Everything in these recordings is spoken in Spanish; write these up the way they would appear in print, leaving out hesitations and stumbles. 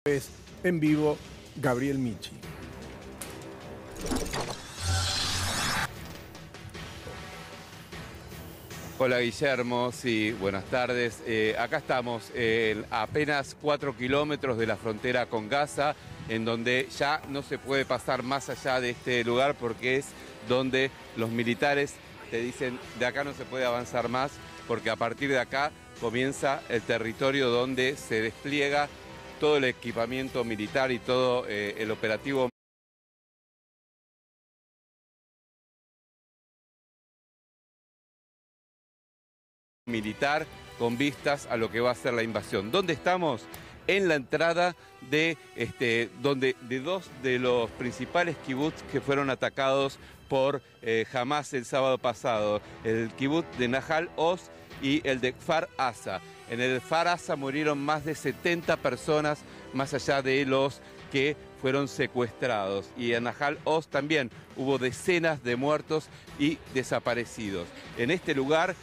Es en vivo Gabriel Michi. Hola Guillermo, sí, buenas tardes. Acá estamos a apenas 4 kilómetros de la frontera con Gaza, en donde ya no se puede pasar más allá de este lugar porque es donde los militares te dicen de acá no se puede avanzar más porque a partir de acá comienza el territorio donde se despliega todo el equipamiento militar y todo el operativo militar con vistas a lo que va a ser la invasión. ¿Dónde estamos? En la entrada de dos de los principales kibutz que fueron atacados por Hamas el sábado pasado, el kibutz de Nahal Oz y el de Kfar Aza. En el Kfar Aza murieron más de 70 personas, más allá de los que fueron secuestrados. Y en Nahal Oz también hubo decenas de muertos y desaparecidos. En este lugar,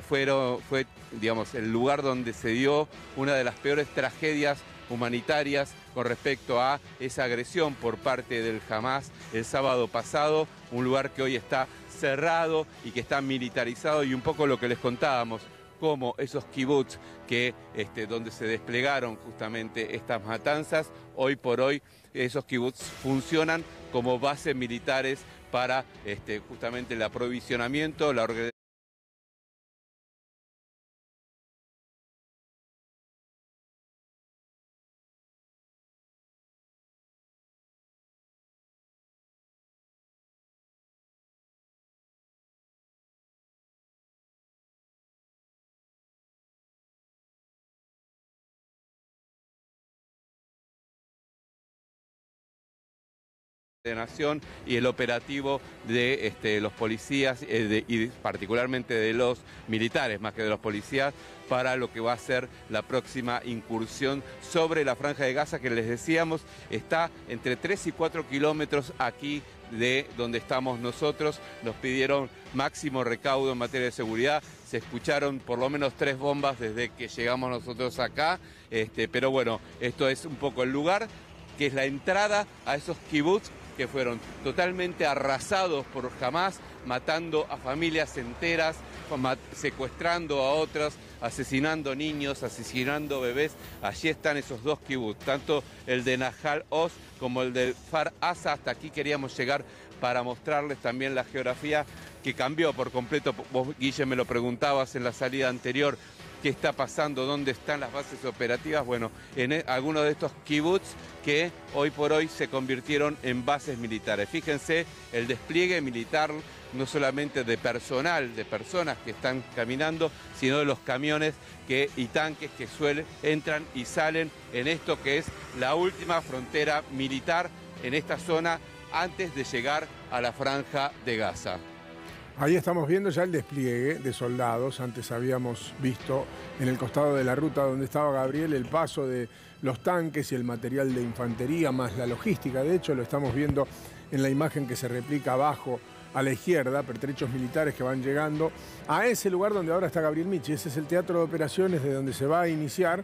fue digamos, el lugar donde se dio una de las peores tragedias humanitarias con respecto a esa agresión por parte del Hamas el sábado pasado, un lugar que hoy está cerrado y que está militarizado, y un poco lo que les contábamos, como esos kibutz donde se desplegaron justamente estas matanzas, hoy por hoy esos kibutz funcionan como bases militares para justamente el aprovisionamiento, la organización de Nación y el operativo de los policías y particularmente de los militares, más que de los policías, para lo que va a ser la próxima incursión sobre la Franja de Gaza, que les decíamos está entre 3 y 4 kilómetros aquí de donde estamos nosotros. Nos pidieron máximo recaudo en materia de seguridad. Se escucharon por lo menos 3 bombas desde que llegamos nosotros acá, pero bueno, esto es un poco el lugar, que es la entrada a esos kibutz que fueron totalmente arrasados por Hamas, matando a familias enteras, secuestrando a otras, asesinando niños, asesinando bebés. Allí están esos dos kibutz, tanto el de Nahal Oz como el de Kfar Aza. Hasta aquí queríamos llegar para mostrarles también la geografía que cambió por completo. Vos, Guille, me lo preguntabas en la salida anterior, ¿qué está pasando? ¿Dónde están las bases operativas? Bueno, en algunos de estos kibutz que hoy por hoy se convirtieron en bases militares. Fíjense el despliegue militar, no solamente de personal, de personas que están caminando, sino de los camiones y tanques que entran y salen en esto que es la última frontera militar en esta zona antes de llegar a la Franja de Gaza. Ahí estamos viendo ya el despliegue de soldados. Antes habíamos visto en el costado de la ruta donde estaba Gabriel el paso de los tanques y el material de infantería, más la logística. De hecho, lo estamos viendo en la imagen que se replica abajo a la izquierda, pertrechos militares que van llegando a ese lugar donde ahora está Gabriel Michi. Ese es el teatro de operaciones de donde se va a iniciar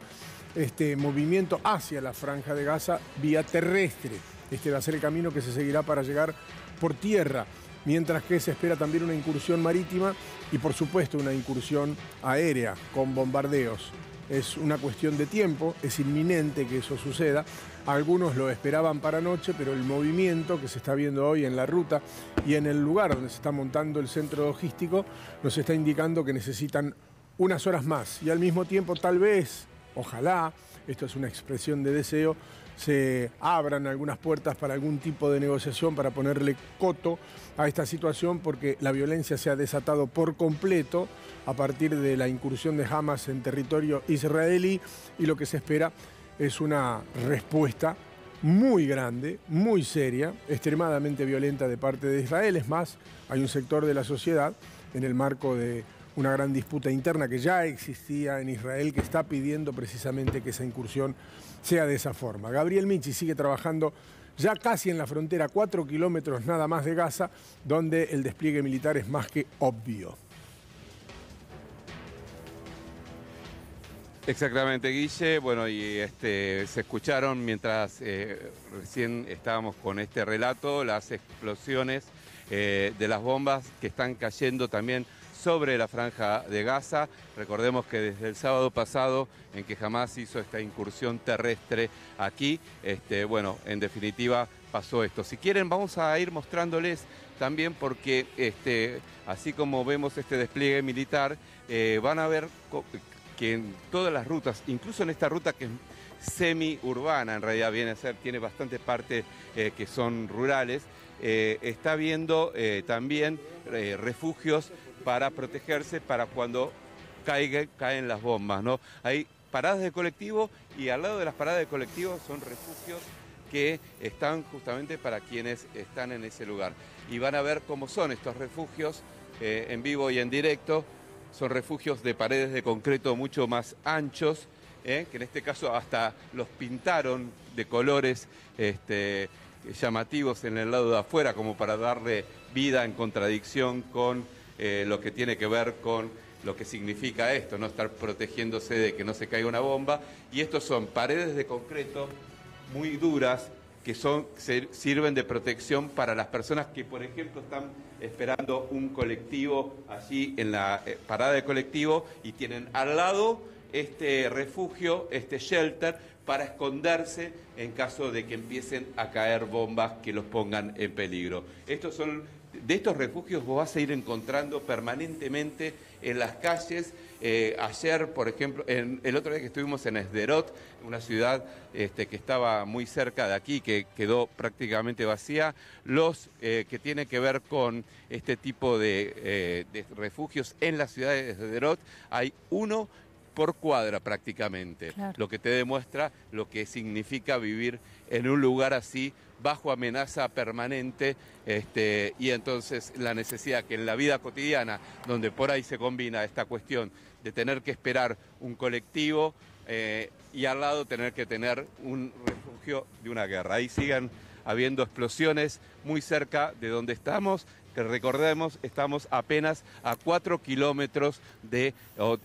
este movimiento hacia la Franja de Gaza vía terrestre. Este va a ser el camino que se seguirá para llegar por tierra, mientras que se espera también una incursión marítima y por supuesto una incursión aérea con bombardeos. Es una cuestión de tiempo, es inminente que eso suceda. Algunos lo esperaban para anoche, pero el movimiento que se está viendo hoy en la ruta y en el lugar donde se está montando el centro logístico nos está indicando que necesitan unas horas más y al mismo tiempo tal vez, ojalá, esto es una expresión de deseo, se abran algunas puertas para algún tipo de negociación para ponerle coto a esta situación, porque la violencia se ha desatado por completo a partir de la incursión de Hamas en territorio israelí, y lo que se espera es una respuesta muy grande, muy seria, extremadamente violenta de parte de Israel. Es más, hay un sector de la sociedad, en el marco de una gran disputa interna que ya existía en Israel, que está pidiendo precisamente que esa incursión sea de esa forma. Gabriel Michi sigue trabajando ya casi en la frontera, 4 kilómetros nada más de Gaza, donde el despliegue militar es más que obvio. Exactamente, Guille. Bueno, y se escucharon mientras recién estábamos con este relato las explosiones de las bombas que están cayendo también sobre la Franja de Gaza. Recordemos que desde el sábado pasado, en que Hamás hizo esta incursión terrestre aquí, bueno, en definitiva pasó esto. Si quieren, vamos a ir mostrándoles también porque así como vemos este despliegue militar, van a ver que en todas las rutas, incluso en esta ruta que es semi-urbana, en realidad viene a ser, tiene bastantes partes que son rurales, está viendo también refugios para protegerse para cuando caen las bombas, ¿no? Hay paradas de colectivo y al lado de las paradas de colectivo son refugios que están justamente para quienes están en ese lugar. Y van a ver cómo son estos refugios en vivo y en directo. Son refugios de paredes de concreto mucho más anchos, que en este caso hasta los pintaron de colores llamativos en el lado de afuera, como para darle vida en contradicción con lo que tiene que ver con lo que significa esto, no estar protegiéndose de que no se caiga una bomba. Y estos son paredes de concreto muy duras que sirven de protección para las personas que, por ejemplo, están esperando un colectivo allí en la parada de colectivo y tienen al lado este refugio, este shelter, para esconderse en caso de que empiecen a caer bombas que los pongan en peligro. De estos refugios vos vas a ir encontrando permanentemente en las calles. Ayer, por ejemplo, el otro día que estuvimos en Sderot, una ciudad que estaba muy cerca de aquí, que quedó prácticamente vacía, los que tienen que ver con este tipo de refugios en la ciudad de Sderot, hay uno por cuadra prácticamente, claro. Lo que te demuestra lo que significa vivir en un lugar así, bajo amenaza permanente, y entonces la necesidad que en la vida cotidiana, donde por ahí se combina esta cuestión de tener que esperar un colectivo y al lado tener que tener un refugio de una guerra. Ahí sigan habiendo explosiones muy cerca de donde estamos, que recordemos, estamos apenas a 4 kilómetros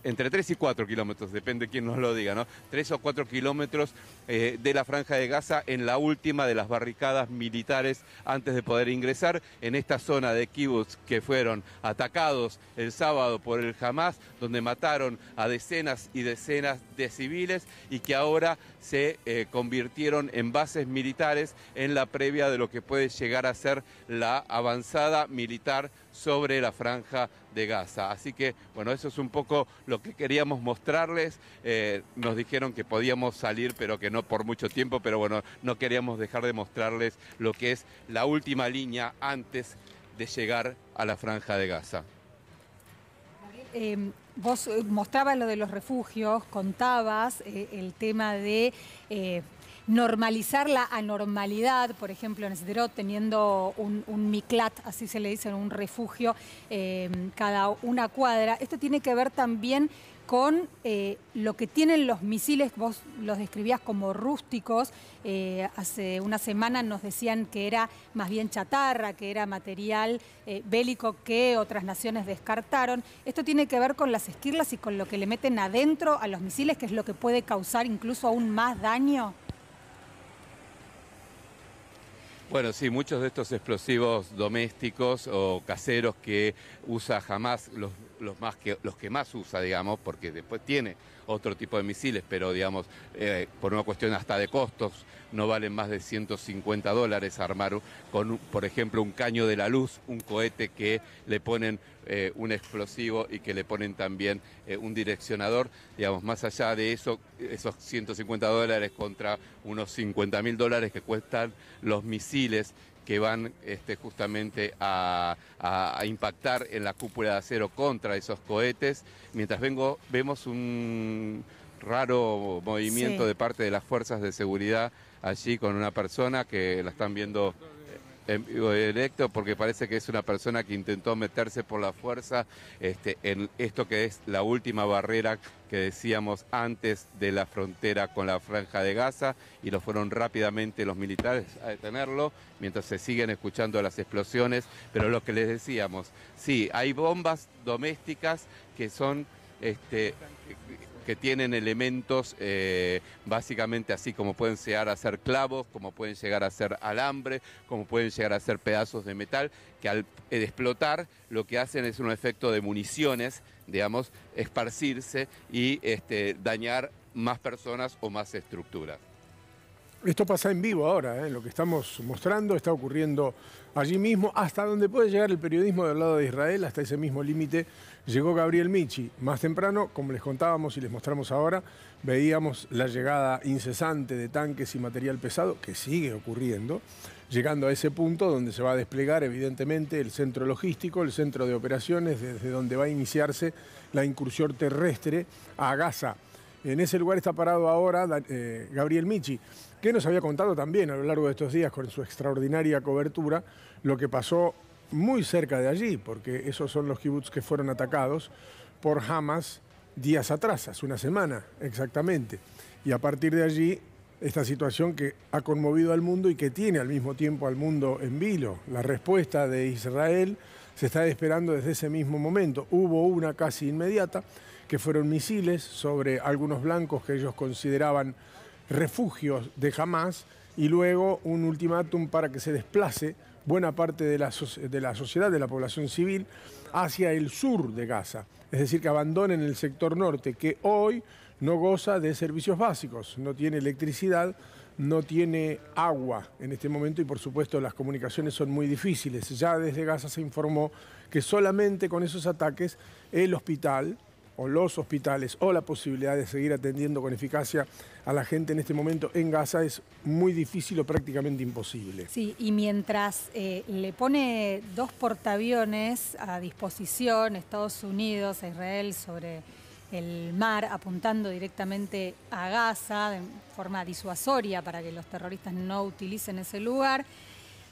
entre 3 y 4 kilómetros, depende quién nos lo diga, ¿no? 3 o 4 kilómetros de la Franja de Gaza, en la última de las barricadas militares antes de poder ingresar en esta zona de kibbutz que fueron atacados el sábado por el Hamás, donde mataron a decenas y decenas de civiles y que ahora se convirtieron en bases militares en la previa de lo que puede llegar a ser la avanzada militar sobre la Franja de Gaza. Así que, bueno, eso es un poco lo que queríamos mostrarles. Nos dijeron que podíamos salir, pero que no por mucho tiempo, pero bueno, no queríamos dejar de mostrarles lo que es la última línea antes de llegar a la Franja de Gaza. Vos mostrabas lo de los refugios, contabas el tema de normalizar la anormalidad, por ejemplo, en Sderot, teniendo un miklat, así se le dice, un refugio cada una cuadra. Esto tiene que ver también con lo que tienen los misiles, vos los describías como rústicos. Hace una semana nos decían que era más bien chatarra, que era material bélico que otras naciones descartaron. Esto tiene que ver con las esquirlas y con lo que le meten adentro a los misiles, que es lo que puede causar incluso aún más daño. Bueno, sí, muchos de estos explosivos domésticos o caseros que usa Hamás, los que más usa, digamos, porque después tiene otro tipo de misiles, pero digamos, por una cuestión hasta de costos, no valen más de $150 armar con, por ejemplo, un caño de la luz, un cohete que le ponen un explosivo y que le ponen también un direccionador. Digamos, más allá de eso, esos $150 contra unos $50.000 que cuestan los misiles que van justamente a impactar en la cúpula de acero contra esos cohetes. Mientras vemos un raro movimiento de parte de las fuerzas de seguridad allí con una persona que la están viendo en vivo directo, porque parece que es una persona que intentó meterse por la fuerza en esto que es la última barrera que decíamos antes de la frontera con la Franja de Gaza, y lo fueron rápidamente los militares a detenerlo mientras se siguen escuchando las explosiones. Pero lo que les decíamos, sí, hay bombas domésticas que son que tienen elementos básicamente así como pueden llegar a ser clavos, como pueden llegar a ser alambre, como pueden llegar a ser pedazos de metal, que al explotar lo que hacen es un efecto de municiones, digamos, esparcirse y dañar más personas o más estructuras. Esto pasa en vivo ahora, lo que estamos mostrando está ocurriendo allí mismo, hasta donde puede llegar el periodismo del lado de Israel, hasta ese mismo límite llegó Gabriel Michi. Más temprano, como les contábamos y les mostramos ahora, veíamos la llegada incesante de tanques y material pesado, que sigue ocurriendo, llegando a ese punto donde se va a desplegar evidentemente el centro logístico, el centro de operaciones, desde donde va a iniciarse la incursión terrestre a Gaza. En ese lugar está parado ahora Gabriel Michi, que nos había contado también a lo largo de estos días con su extraordinaria cobertura lo que pasó muy cerca de allí, porque esos son los kibbutz que fueron atacados por Hamas días atrás, hace una semana exactamente. Y a partir de allí, esta situación que ha conmovido al mundo y que tiene al mismo tiempo al mundo en vilo. La respuesta de Israel se está esperando desde ese mismo momento. Hubo una casi inmediata, que fueron misiles sobre algunos blancos que ellos consideraban refugios de Hamas, y luego un ultimátum para que se desplace buena parte de la sociedad, de la población civil, hacia el sur de Gaza. Es decir, que abandonen el sector norte, que hoy no goza de servicios básicos, no tiene electricidad, no tiene agua en este momento y por supuesto las comunicaciones son muy difíciles. Ya desde Gaza se informó que solamente con esos ataques el hospital o los hospitales o la posibilidad de seguir atendiendo con eficacia a la gente en este momento en Gaza es muy difícil o prácticamente imposible. Sí, y mientras le pone 2 portaaviones a disposición Estados Unidos a Israel sobre el mar, apuntando directamente a Gaza de forma disuasoria para que los terroristas no utilicen ese lugar,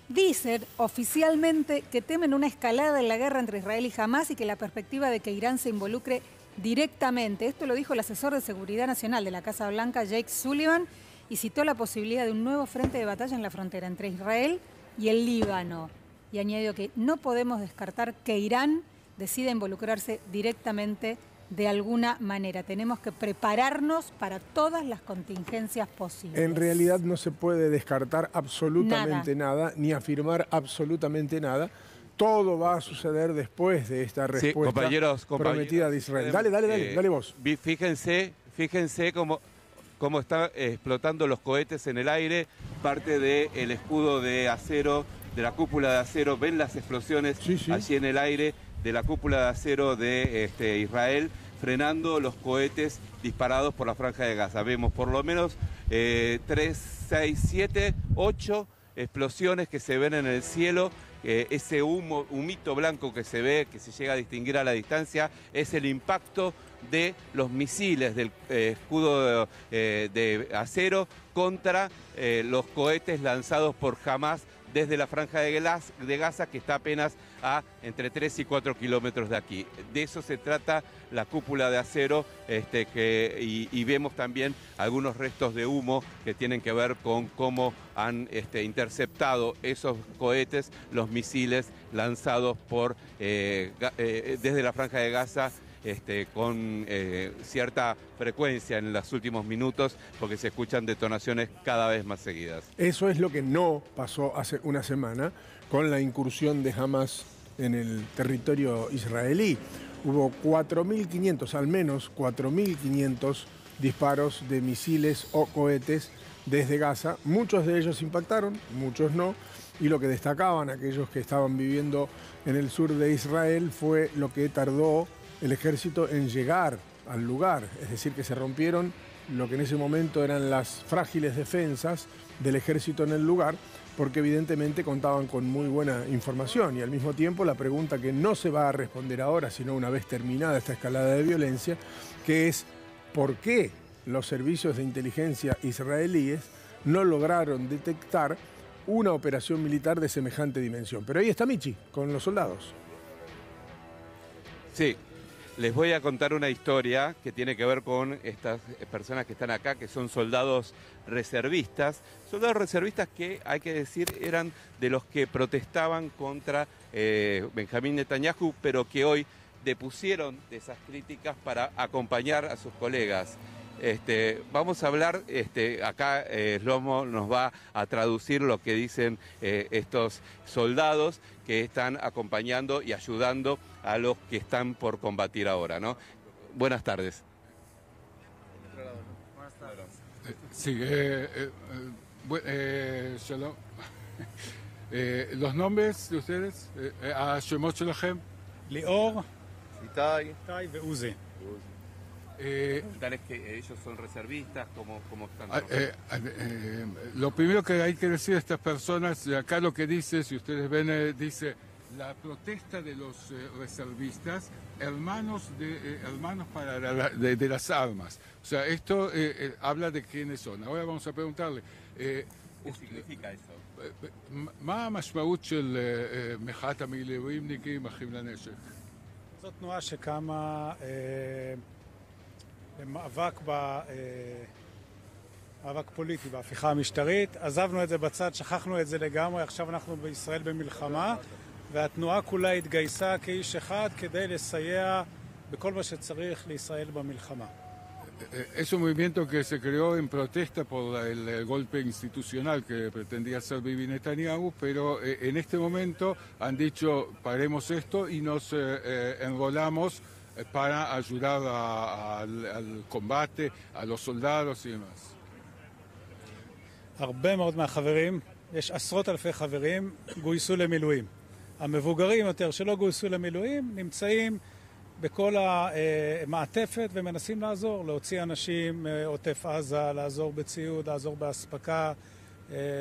dicen oficialmente que temen una escalada en la guerra entre Israel y Hamás y que la perspectiva de que Irán se involucre directamente. Esto lo dijo el asesor de Seguridad Nacional de la Casa Blanca, Jake Sullivan, y citó la posibilidad de un nuevo frente de batalla en la frontera entre Israel y el Líbano. Y añadió que no podemos descartar que Irán decida involucrarse directamente de alguna manera. Tenemos que prepararnos para todas las contingencias posibles. En realidad no se puede descartar absolutamente nada ni afirmar absolutamente nada. Todo va a suceder después de esta respuesta prometida de Israel. Dale vos. Fíjense cómo están explotando los cohetes en el aire, parte del escudo de acero, de la cúpula de acero. Ven las explosiones allí en el aire de la cúpula de acero de Israel, frenando los cohetes disparados por la Franja de Gaza. Vemos por lo menos 3, 6, 7, 8 explosiones que se ven en el cielo. Ese humito blanco que se ve, que se llega a distinguir a la distancia, es el impacto de los misiles del escudo de acero contra los cohetes lanzados por Hamás desde la Franja de Gaza, que está apenas a entre 3 y 4 kilómetros de aquí. De eso se trata la cúpula de acero, y vemos también algunos restos de humo que tienen que ver con cómo han interceptado esos cohetes, los misiles lanzados desde la Franja de Gaza, con cierta frecuencia en los últimos minutos, porque se escuchan detonaciones cada vez más seguidas. Eso es lo que no pasó hace una semana con la incursión de Hamas en el territorio israelí. Hubo 4.500, al menos 4.500 disparos de misiles o cohetes desde Gaza. Muchos de ellos impactaron, muchos no, y lo que destacaban aquellos que estaban viviendo en el sur de Israel fue lo que tardó el ejército en llegar al lugar, es decir, que se rompieron lo que en ese momento eran las frágiles defensas del ejército en el lugar, porque evidentemente contaban con muy buena información y al mismo tiempo la pregunta que no se va a responder ahora, sino una vez terminada esta escalada de violencia, que es ¿por qué los servicios de inteligencia israelíes no lograron detectar una operación militar de semejante dimensión? Pero ahí está Michi, con los soldados. Sí. Les voy a contar una historia que tiene que ver con estas personas que están acá, que son soldados reservistas. Soldados reservistas que, hay que decir, eran de los que protestaban contra Benjamín Netanyahu, pero que hoy depusieron de esas críticas para acompañar a sus colegas. Vamos a hablar, acá Shlomo nos va a traducir lo que dicen estos soldados que están acompañando y ayudando a los que están por combatir ahora, ¿no? Buenas tardes. Sí, shalom. Los nombres de ustedes, השמות שלכם? ליאור, Itai. איתי ועוזי. Tal es que ellos son reservistas, ¿cómo están? Lo primero que hay que decir a estas personas, acá lo que dice, si ustedes ven, dice la protesta de los reservistas, hermanos para de las armas. O sea, esto habla de quiénes son. Ahora vamos a preguntarle. ¿Qué significa eso? מה המשמעות של מחאת המילואימניקים אחים לנשק? זו תנועה שקמה במאבק מאבק פוליטי, בהפיכה המשטרית. עזבנו את זה בצד, שכחנו את זה לגמרי, עכשיו אנחנו בישראל במלחמה, והתנועה כולה התגייסה כאיש אחד כדי לסייע בכל מה שצריך לישראל במלחמה. Es un movimiento que se creó en protesta por el golpe institucional que pretendía hacer Bibi Netanyahu, pero en este momento han dicho paremos esto y nos enrolamos para ayudar al combate, a los soldados y demás. הרבה מאוד מהחברים, יש עשרות אלפי חברים, גויסו למילואים. המבוגרים יותר שלא גויסו למילואים נמצאים בכל המעטפת ומנסים לעזור, להוציא אנשים מעוטף עזה, לעזור בציוד, לעזור בהספקה,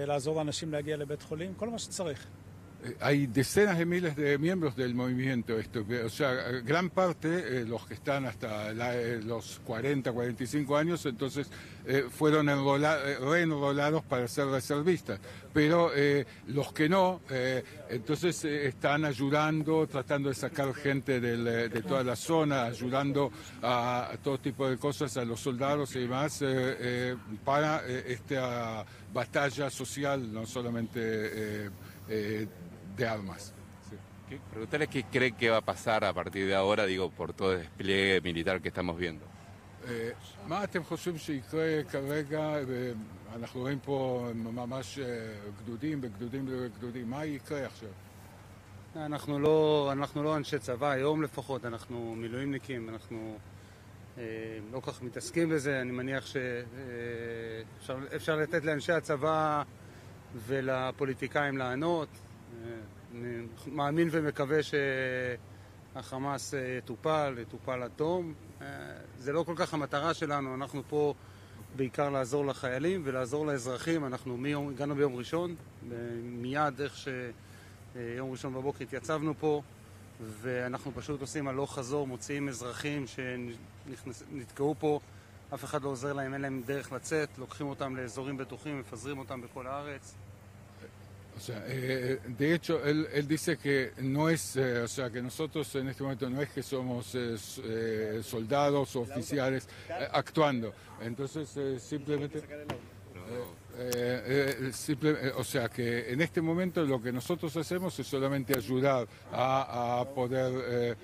לעזור לאנשים להגיע לבית חולים, כל מה שצריך. Hay decenas de miles de miembros del movimiento, o sea, gran parte, los que están hasta los 40, 45 años, entonces fueron reenrolados para ser reservistas, pero los que no, entonces están ayudando, tratando de sacar gente de toda la zona, ayudando a todo tipo de cosas, a los soldados y demás, para esta batalla social, no solamente de armas. Sí. Preguntarles qué creen que va a pasar a partir de ahora, digo, por todo el despliegue militar que estamos viendo. מה אתם חושבים שיקרה כרגע? אנחנו רואים פה ממש גדודים וגדודים. מה יקרה עכשיו? אנחנו לא אנשי צבא, היום לפחות, אנחנו מילואימניקים, אנחנו לא כך מתעסקים בזה. אני מניח שאפשר לתת לאנשי הצבא ולפוליטיקאים לענות. אני מאמין ומקווה שהחמאס יטופל עד תום. זה לא כל כך המטרה שלנו, אנחנו פה בעיקר לעזור לחיילים ולעזור לאזרחים. אנחנו הגענו ביום ראשון, מיד איך שיום ראשון בבוקר התייצבנו פה, ואנחנו פשוט עושים הלוך חזור, מוציאים אזרחים שנתקעו פה, אף אחד לא עוזר להם, אין להם דרך לצאת, לוקחים אותם לאזורים בטוחים, מפזרים אותם בכל הארץ. O sea, de hecho, él dice que no es, o sea, que nosotros en este momento no es que somos soldados o oficiales actuando. Entonces, simplemente, o sea, que en este momento lo que nosotros hacemos es solamente ayudar a poder...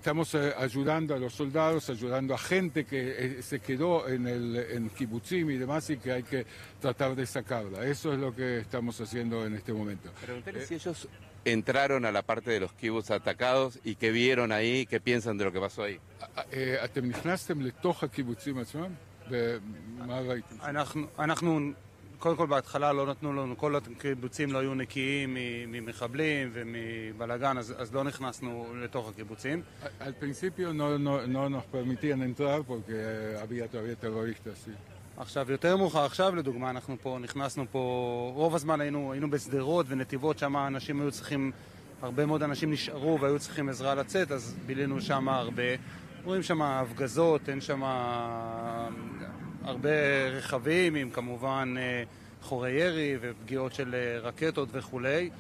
estamos ayudando a los soldados, ayudando a gente que se quedó en kibutzim y demás y que hay que tratar de sacarla. Eso es lo que estamos haciendo en este momento. Preguntarles si ellos entraron a la parte de los kibbutz atacados y qué vieron ahí, qué piensan de lo que pasó ahí. אתם נכנסתם לתוך הקיבוצים עצמם? ומה ראיתם? אנחנו קודם כל בהתחלה לא נתנו לנו, כל הקיבוצים לא היו נקיים ממחבלים ומבלגן, אז לא נכנסנו לתוך הקיבוצים. Al principio no nos permitían entrar porque había todavía terroristas, sí. עכשיו, יותר מאוחר, עכשיו לדוגמה, אנחנו פה, נכנסנו פה, רוב הזמן היינו בסדרות ונתיבות, שם אנשים היו צריכים, הרבה מאוד אנשים נשארו והיו צריכים עזרה לצאת, אז בילינו שם הרבה. רואים שם הפגזות, אין שם הרבה רכבים עם כמובן חורי ירי ופגיעות של רקטות וכולי.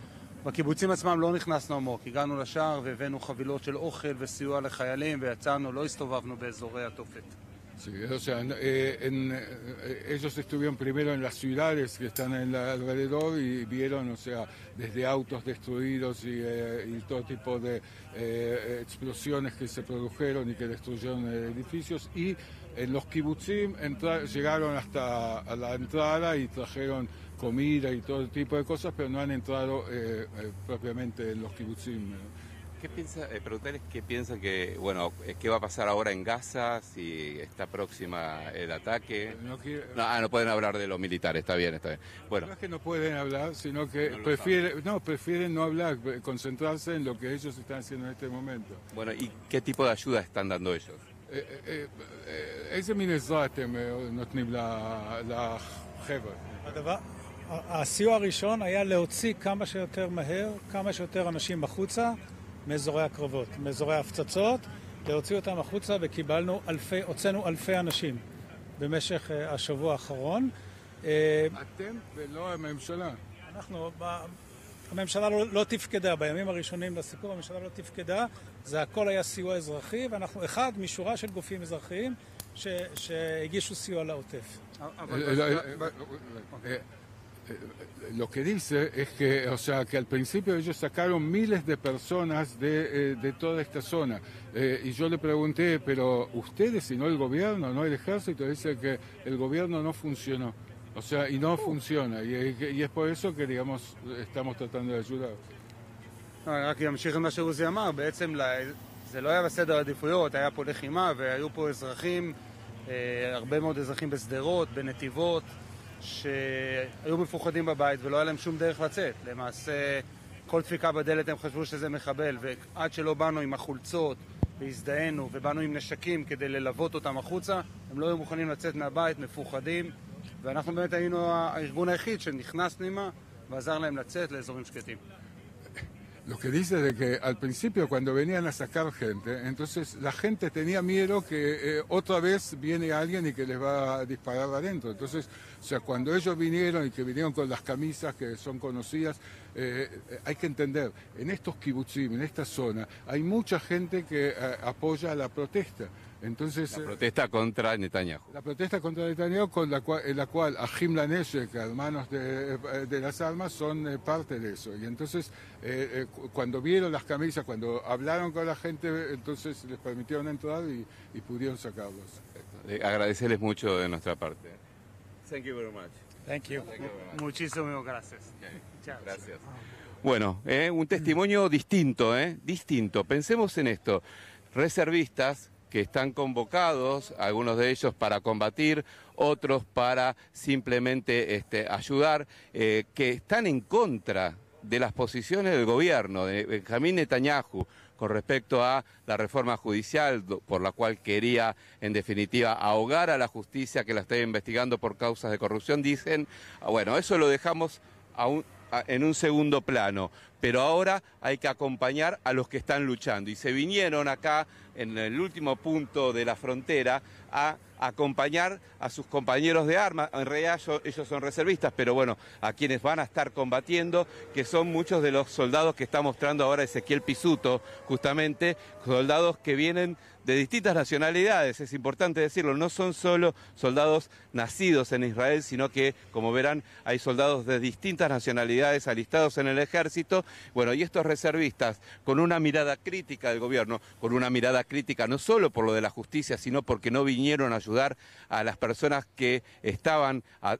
בקיבוצים עצמם לא נכנסנו עמוק, הגענו לשער והבאנו חבילות של אוכל וסיוע לחיילים ויצאנו, לא הסתובבנו באזורי התופת. Sí, o sea, ellos estuvieron primero en las ciudades que están alrededor y vieron, o sea, desde autos destruidos y todo tipo de explosiones que se produjeron y que destruyeron edificios, y en los kibutzim llegaron hasta a la entrada y trajeron comida y todo tipo de cosas, pero no han entrado propiamente en los kibutzim. ¿Qué piensa, preguntarles qué piensa que, bueno, qué va a pasar ahora en Gaza, si está próxima el ataque? No pueden hablar de los militares, está bien. Bueno. No es que no pueden hablar, sino que prefieren no hablar, concentrarse en lo que ellos están haciendo en este momento. Bueno, ¿y qué tipo de ayuda están dando ellos? איזה מין עזרה אתם נותנים לחבר'ה? הסיוע הראשון היה להוציא כמה שיותר מהר, כמה שיותר אנשים החוצה מאזורי הקרבות, מאזורי ההפצצות, להוציא אותם החוצה, הוצאנו אלפי אנשים במשך השבוע האחרון. אתם ולא הממשלה. הממשלה לא תפקדה, בימים הראשונים לסיפור הממשלה לא תפקדה, זה הכל היה סיוע אזרחי, ואנחנו אחד משורה של גופים אזרחיים שהגישו סיוע לעוטף. Lo que dice es que, o sea, que al principio ellos sacaron miles de personas de toda esta zona. Y yo le pregunté, pero ustedes, y no el gobierno, no el ejército, dice que el gobierno no funcionó. O sea, y no funciona. Y es por eso que, digamos, estamos tratando de ayudar. רק ימשיך מה שעוזי אמר, בעצם זה לא היה בסדר העדיפויות, היה פה לחימה והיו פה אזרחים, הרבה מאוד אזרחים בסדרות, בנתיבות, שהיו מפוחדים בבית ולא היה להם שום דרך לצאת. למעשה, כל דפיקה בדלת הם חשבו שזה מחבל, ועד שלא באנו עם החולצות והזדהינו ובאנו עם נשקים כדי ללוות אותם החוצה, הם לא היו מוכנים לצאת מהבית, מפוחדים, ואנחנו באמת היינו הארגון היחיד שנכנס פנימה ועזר להם לצאת לאזורים שקטים. Lo que dice de que al principio cuando venían a sacar gente, entonces la gente tenía miedo que otra vez viene alguien y que les va a disparar adentro. Entonces, o sea, cuando ellos vinieron y que vinieron con las camisas que son conocidas, hay que entender, en estos kibutzim, en esta zona, hay mucha gente que apoya la protesta. Entonces, la protesta contra Netanyahu. La protesta contra Netanyahu, en la cual Ahim Laneshek, hermanos de las armas, son parte de eso. Y entonces, cuando vieron las camisas, cuando hablaron con la gente, entonces les permitieron entrar y pudieron sacarlos. Agradecerles mucho de nuestra parte. Thank you very much. Thank you. Muchísimas gracias. Gracias. Bueno, un testimonio distinto, distinto. Pensemos en esto. Reservistas que están convocados, algunos de ellos para combatir, otros para simplemente ayudar, que están en contra de las posiciones del gobierno de Benjamín Netanyahu con respecto a la reforma judicial por la cual quería, en definitiva, ahogar a la justicia que la está investigando por causas de corrupción. Dicen, bueno, eso lo dejamos en un segundo plano, pero ahora hay que acompañar a los que están luchando. Y se vinieron acá, en el último punto de la frontera, a acompañar a sus compañeros de armas. En realidad ellos son reservistas, pero bueno, a quienes van a estar combatiendo, que son muchos de los soldados que está mostrando ahora Ezequiel Pisuto, justamente, soldados que vienen de distintas nacionalidades, es importante decirlo, no son solo soldados nacidos en Israel, sino que, como verán, hay soldados de distintas nacionalidades alistados en el ejército. Bueno, y estos reservistas, con una mirada crítica del gobierno, con una mirada crítica no solo por lo de la justicia, sino porque no vinieron a ayudar a las personas que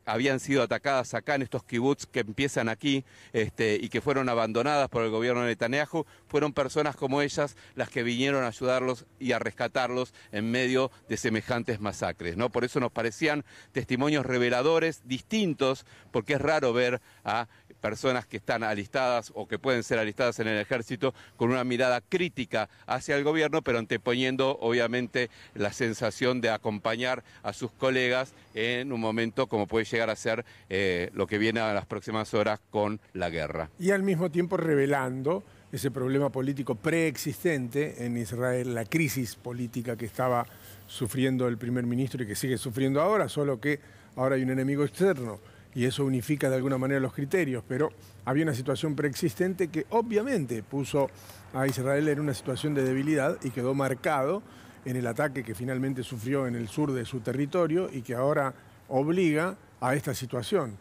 habían sido atacadas acá en estos kibbutz que empiezan aquí y que fueron abandonadas por el gobierno de Netanyahu, fueron personas como ellas las que vinieron a ayudarlos y a rescatarlos en medio de semejantes masacres, ¿no? Por eso nos parecían testimonios reveladores, distintos, porque es raro ver a personas que están alistadas o que pueden ser alistadas en el ejército con una mirada crítica hacia el gobierno, pero anteponiendo obviamente la sensación de acompañar a sus colegas en un momento como puede llegar a ser lo que viene a las próximas horas con la guerra. Y al mismo tiempo revelando ese problema político preexistente en Israel, la crisis política que estaba sufriendo el primer ministro y que sigue sufriendo ahora, solo que ahora hay un enemigo externo y eso unifica de alguna manera los criterios, pero había una situación preexistente que obviamente puso a Israel en una situación de debilidad y quedó marcado en el ataque que finalmente sufrió en el sur de su territorio y que ahora obliga a esta situación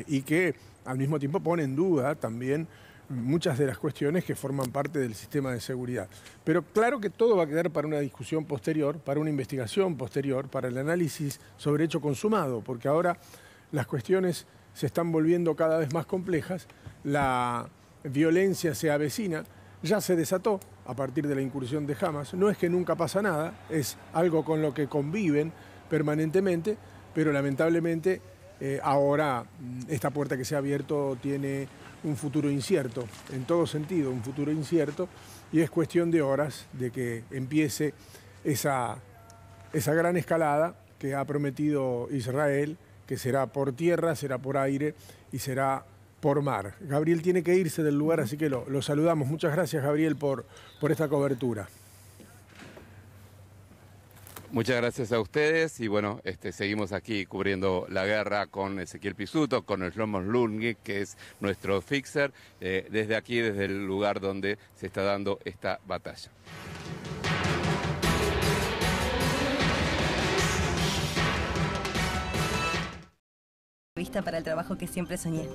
y que al mismo tiempo pone en duda también muchas de las cuestiones que forman parte del sistema de seguridad. Pero claro que todo va a quedar para una discusión posterior, para una investigación posterior, para el análisis sobre hecho consumado, porque ahora las cuestiones se están volviendo cada vez más complejas, la violencia se avecina, ya se desató a partir de la incursión de Hamas. No es que nunca pasa nada, es algo con lo que conviven permanentemente, pero lamentablemente ahora esta puerta que se ha abierto tiene un futuro incierto, en todo sentido, un futuro incierto, y es cuestión de horas de que empiece esa gran escalada que ha prometido Israel, que será por tierra, será por aire y será por mar. Gabriel tiene que irse del lugar, así que lo saludamos. Muchas gracias, Gabriel, por esta cobertura. Muchas gracias a ustedes y bueno, seguimos aquí cubriendo la guerra con Ezequiel Pisuto, con el Shlomo Lundgren, que es nuestro fixer, desde aquí, desde el lugar donde se está dando esta batalla. Vista para el trabajo que siempre soñé.